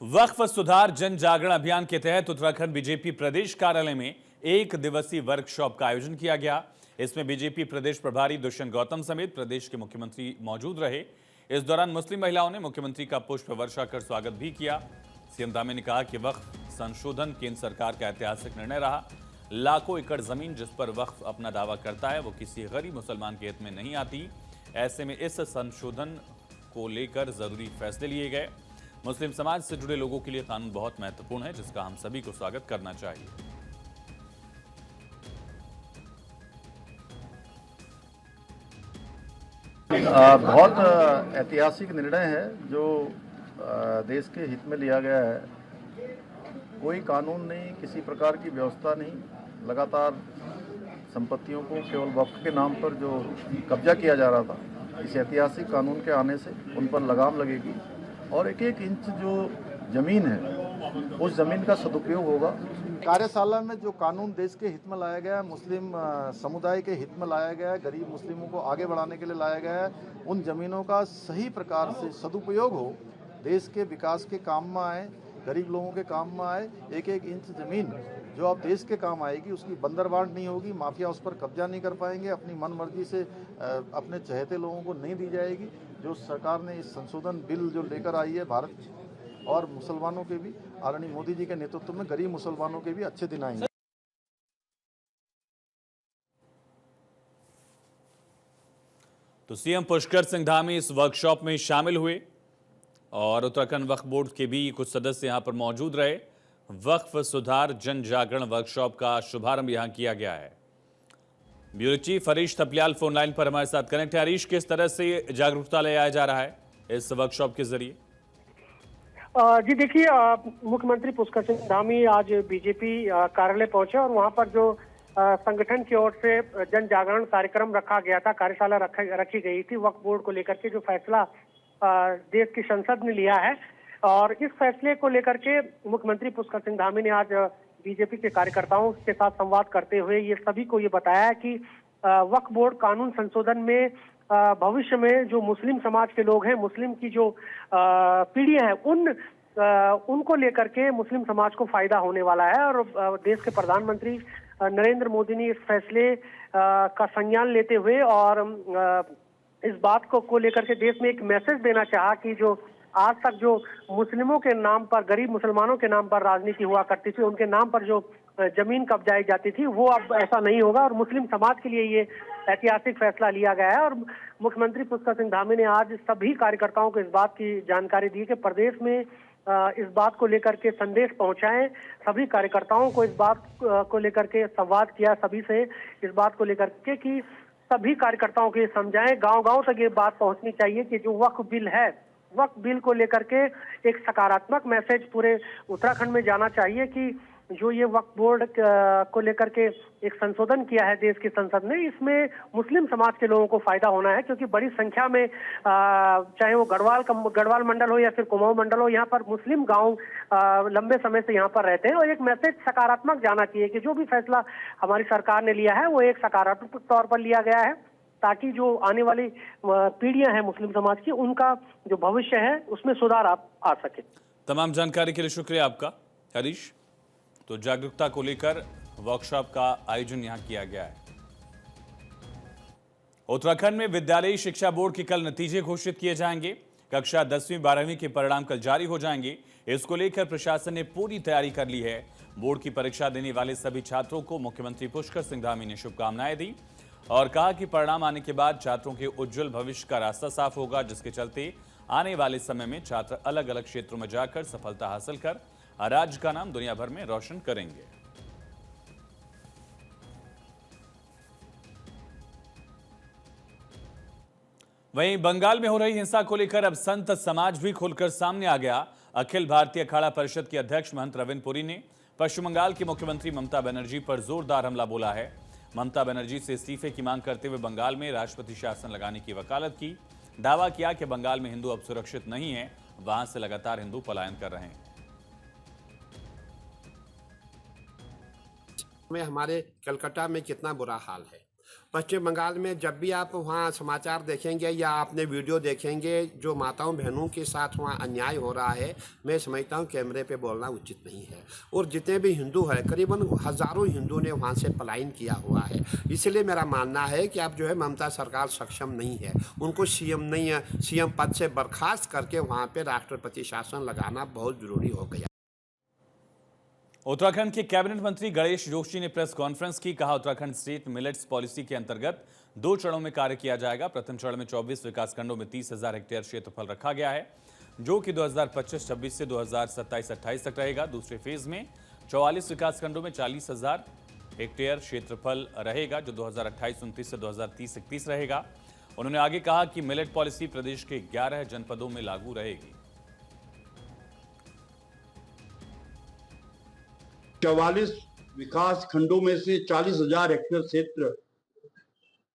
वक्फ सुधार जन जागरण अभियान के तहत उत्तराखंड बीजेपी प्रदेश कार्यालय में एक दिवसीय वर्कशॉप का आयोजन किया गया। इसमें बीजेपी प्रदेश प्रभारी दुष्यंत गौतम समेत प्रदेश के मुख्यमंत्री मौजूद रहे। इस दौरान मुस्लिम महिलाओं ने मुख्यमंत्री का पुष्प वर्षा कर स्वागत भी किया। सीएम धामी ने कहा कि वक्फ संशोधन केंद्र सरकार का ऐतिहासिक निर्णय रहा। लाखों एकड़ जमीन जिस पर वक्फ अपना दावा करता है वो किसी गरीब मुसलमान के हित में नहीं आती। ऐसे में इस संशोधन को लेकर जरूरी फैसले लिए गए। मुस्लिम समाज से जुड़े लोगों के लिए कानून बहुत महत्वपूर्ण है, जिसका हम सभी को स्वागत करना चाहिए। बहुत ऐतिहासिक निर्णय है जो देश के हित में लिया गया है। कोई कानून नहीं, किसी प्रकार की व्यवस्था नहीं। लगातार संपत्तियों को केवल वक्फ के नाम पर जो कब्जा किया जा रहा था, इस ऐतिहासिक कानून के आने से उन पर लगाम लगेगी और एक एक इंच जो जमीन है उस जमीन का सदुपयोग होगा। कार्यशाला में जो कानून देश के हित में लाया गया है, मुस्लिम समुदाय के हित में लाया गया है, गरीब मुस्लिमों को आगे बढ़ाने के लिए लाया गया है, उन जमीनों का सही प्रकार से सदुपयोग हो, देश के विकास के काम में आए, गरीब लोगों के काम में आए। एक एक इंच जमीन जो अब देश के काम आएगी, उसकी बंदरबांट नहीं होगी, माफिया उस पर कब्जा नहीं कर पाएंगे, अपनी मनमर्जी से अपने चहेते लोगों को नहीं दी जाएगी। जो सरकार ने इस संशोधन बिल जो लेकर आई है, भारत और मुसलमानों के भी, आदरणीय मोदी जी के नेतृत्व में गरीब मुसलमानों के भी अच्छे दिन आएंगे। तो सीएम पुष्कर सिंह धामी इस वर्कशॉप में शामिल हुए और उत्तराखंड वक्फ बोर्ड के भी कुछ सदस्य यहां पर मौजूद रहे। वक्फ सुधार जन जागरण वर्कशॉप का शुभारंभ यहां किया गया है। Bureau chief Harish Thapliyal phone line पर हमारे साथ कनेक्ट है। हरीश, किस तरह से जागरूकता लाया जा रहा है इस वर्कशॉप के जरिए? जी देखिए, मुख्यमंत्री पुष्कर सिंह धामी आज बीजेपी कार्यालय पहुंचे और वहां पर जो संगठन की ओर से जन जागरण कार्यक्रम रखा गया था, कार्यशाला रखी गई थी वक्फ बोर्ड को लेकर के, जो फैसला देश की संसद ने लिया है। और इस फैसले को लेकर के मुख्यमंत्री पुष्कर सिंह धामी ने आज बीजेपी के कार्यकर्ताओं के साथ संवाद करते हुए ये सभी को ये बताया कि वक्फ बोर्ड कानून संशोधन में भविष्य में जो मुस्लिम समाज के लोग हैं, मुस्लिम की जो पीढ़ियां हैं, उनको लेकर के मुस्लिम समाज को फायदा होने वाला है। और देश के प्रधानमंत्री नरेंद्र मोदी ने इस फैसले का संज्ञान लेते हुए और इस बात को लेकर के देश में एक मैसेज देना चाहा कि जो आज तक जो मुस्लिमों के नाम पर, गरीब मुसलमानों के नाम पर राजनीति हुआ करती थी, उनके नाम पर जो जमीन कब्जाई जाती थी, वो अब ऐसा नहीं होगा। और मुस्लिम समाज के लिए ये ऐतिहासिक फैसला लिया गया है। और मुख्यमंत्री पुष्कर सिंह धामी ने आज सभी कार्यकर्ताओं को इस बात की जानकारी दी कि प्रदेश में इस बात को लेकर के संदेश पहुंचाएं। सभी कार्यकर्ताओं को इस बात को लेकर के संवाद किया, सभी से इस बात को लेकर के कि सभी कार्यकर्ताओं को ये समझाएं, गांव-गांव तक ये बात पहुंचनी चाहिए कि जो वक्फ बिल है, वक्फ बिल को लेकर के एक सकारात्मक मैसेज पूरे उत्तराखंड में जाना चाहिए कि जो ये वक्फ बोर्ड को लेकर के एक संशोधन किया है देश की संसद ने, इसमें मुस्लिम समाज के लोगों को फायदा होना है। क्योंकि बड़ी संख्या में चाहे वो गढ़वाल मंडल हो या फिर कुमाऊं मंडल हो, यहाँ पर मुस्लिम गांव लंबे समय से यहाँ पर रहते हैं। और एक मैसेज सकारात्मक जाना चाहिए कि जो भी फैसला हमारी सरकार ने लिया है वो एक सकारात्मक तौर पर लिया गया है, ताकि जो आने वाली पीढ़ियां हैं मुस्लिम समाज की, उनका जो भविष्य है उसमें सुधार आ सके। तमाम जानकारी के लिए शुक्रिया आपका हरीश। तो जागरूकता को लेकर वर्कशॉप का आयोजन यहां किया गया है। उत्तराखंड में विद्यालयी शिक्षा बोर्ड के कल नतीजे घोषित किए जाएंगे। कक्षा 10वीं 12वीं के परिणाम कल जारी हो जाएंगे। इसको लेकर प्रशासन ने पूरी तैयारी कर ली है। बोर्ड की परीक्षा देने वाले सभी छात्रों को मुख्यमंत्री पुष्कर सिंह धामी ने शुभकामनाएं दी और कहा कि परिणाम आने के बाद छात्रों के उज्जवल भविष्य का रास्ता साफ होगा, जिसके चलते आने वाले समय में छात्र अलग अलग क्षेत्रों में जाकर सफलता हासिल कर राज्य का नाम दुनिया भर में रोशन करेंगे। वहीं बंगाल में हो रही हिंसा को लेकर अब संत समाज भी खुलकर सामने आ गया। अखिल भारतीय अखाड़ा परिषद के अध्यक्ष महंत रविंद्र पुरी ने पश्चिम बंगाल की मुख्यमंत्री ममता बनर्जी पर जोरदार हमला बोला है। ममता बनर्जी से इस्तीफे की मांग करते हुए बंगाल में राष्ट्रपति शासन लगाने की वकालत की। दावा किया कि बंगाल में हिंदू अब सुरक्षित नहीं है, वहां से लगातार हिंदू पलायन कर रहे हैं। में हमारे कलकत्ता में कितना बुरा हाल है पश्चिम बंगाल में जब भी आप वहाँ समाचार देखेंगे या आपने वीडियो देखेंगे जो माताओं बहनों के साथ वहाँ अन्याय हो रहा है, मैं समझता हूँ कैमरे पे बोलना उचित नहीं है। और जितने भी हिंदू हैं, करीबन हज़ारों हिंदू ने वहाँ से पलायन किया हुआ है। इसलिए मेरा मानना है कि अब जो है ममता सरकार सक्षम नहीं है, उनको सीएम नहीं है, सीएम पद से बर्खास्त करके वहाँ पे राष्ट्रपति शासन लगाना बहुत ज़रूरी हो गया। उत्तराखंड के कैबिनेट मंत्री गणेश जोशी ने प्रेस कॉन्फ्रेंस की। कहा, उत्तराखंड स्टेट मिलेट्स पॉलिसी के अंतर्गत 2 चरणों में कार्य किया जाएगा। प्रथम चरण में 24 विकासखंडों में 30,000 हेक्टेयर क्षेत्रफल रखा गया है, जो कि 2025-26 से 2027-28 तक रहेगा। दूसरे फेज में 44 विकासखंडों में 40,000 हेक्टेयर क्षेत्रफल रहेगा, जो 2028-29 से 2030-31 रहेगा। उन्होंने आगे कहा कि मिलेट पॉलिसी प्रदेश के 11 जनपदों में लागू रहेगी। 44 विकास खंडों में से 40,000 हेक्टेयर क्षेत्र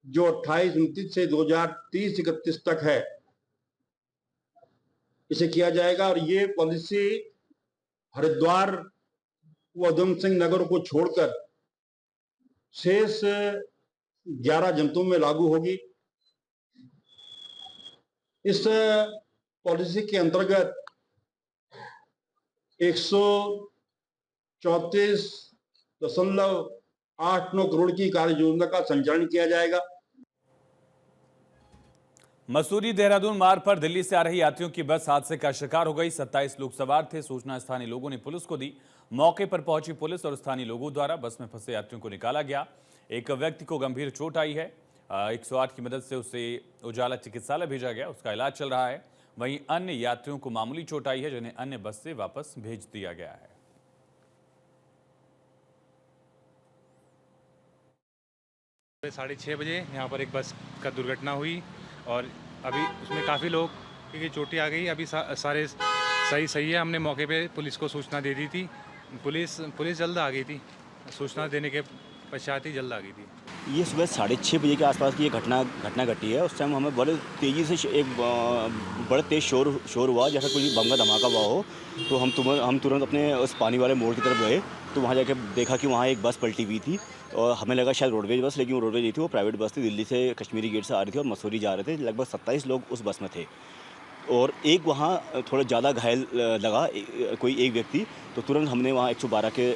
जो 28-29 से 2030-31 तक है, इसे किया जाएगा। और ये पॉलिसी हरिद्वार व उधम सिंह नगर को छोड़कर शेष 11 जनपदों में लागू होगी। इस पॉलिसी के अंतर्गत 134.89 करोड़ की कार्य योजना का संचालन किया जाएगा। मसूरी देहरादून मार्ग पर दिल्ली से आ रही यात्रियों की बस हादसे का शिकार हो गई। 27 लोग सवार थे। सूचना स्थानीय लोगों ने पुलिस को दी। मौके पर पहुंची पुलिस और स्थानीय लोगों द्वारा बस में फंसे यात्रियों को निकाला गया। एक व्यक्ति को गंभीर चोट आई है। 108 की मदद से उसे उजाला चिकित्सालय भेजा गया, उसका इलाज चल रहा है। वहीं अन्य यात्रियों को मामूली चोट आई है, जिन्हें अन्य बस से वापस भेज दिया गया है। 6:30 बजे यहाँ पर एक बस का दुर्घटना हुई और अभी उसमें काफ़ी लोग की चोटें आ गई। अभी सारे सही है। हमने मौके पे पुलिस को सूचना दे दी थी। पुलिस जल्द आ गई थी। सूचना देने के पश्चात ही जल्द आ गई थी। ये सुबह 6:30 बजे के आसपास की ये घटना घटी है। उस टाइम हमें बड़े तेज़ी से एक बड़े तेज़ शोर हुआ, जैसा कोई बम का धमाका हुआ हो। तो हम तुरंत अपने उस पानी वाले मोड़ की तरफ गए, तो वहाँ जाकर देखा कि वहाँ एक बस पलटी हुई थी और हमें लगा शायद रोडवेज बस, लेकिन वो रोडवेज नहीं थी, वो प्राइवेट बस थी। दिल्ली से कश्मीरी गेट से आ रही थी और मसूरी जा रहे थे। लगभग 27 लोग उस बस में थे और एक वहाँ थोड़ा ज़्यादा घायल लगा कोई एक व्यक्ति। तो तुरंत हमने वहाँ 112 पे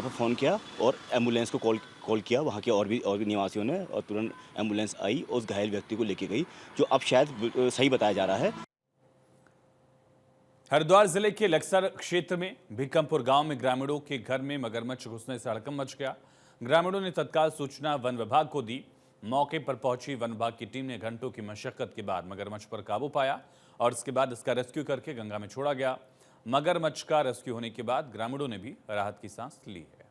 फ़ोन किया और एम्बुलेंस को कॉल किया वहाँ के और भी निवासियों ने, और तुरंत एम्बुलेंस आई, उस घायल व्यक्ति को लेके गई, जो अब शायद सही बताया जा रहा है। हरिद्वार जिले के लक्सर क्षेत्र में भीकमपुर गांव में ग्रामीणों के घर में मगरमच्छ घुसने से हड़कंप मच गया। ग्रामीणों ने तत्काल सूचना वन विभाग को दी। मौके पर पहुंची वन विभाग की टीम ने घंटों की मशक्कत के बाद मगरमच्छ पर काबू पाया और इसके बाद इसका रेस्क्यू करके गंगा में छोड़ा गया। मगरमच्छ का रेस्क्यू होने के बाद ग्रामीणों ने भी राहत की सांस ली है।